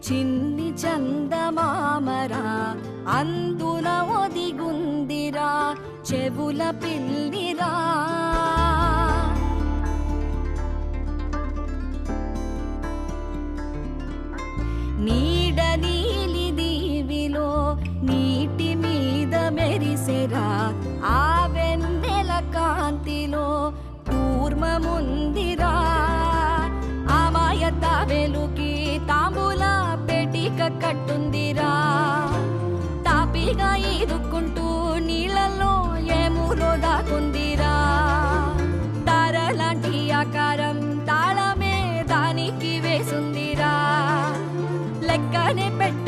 చిన్ని చందమామరా అందున ఒదిగుందిరా చెవుల పిల్లిరా. నీడ నీలి దీవిలో నీటి మీద మెరిసెరా ఆ వెన్నెల కాంతిలో కూర్మముందిరా. అమాయత వెలుకి తాంబూల పెటిక కట్టుందిరా. తాపిగా ఈదుకుంటూ నీళ్ళల్లో ఏములో దాకుందిరా. తారలాంటి ఆకారం తాళమే దానికి వేసుందిరా. లెక్కనే పెట్టి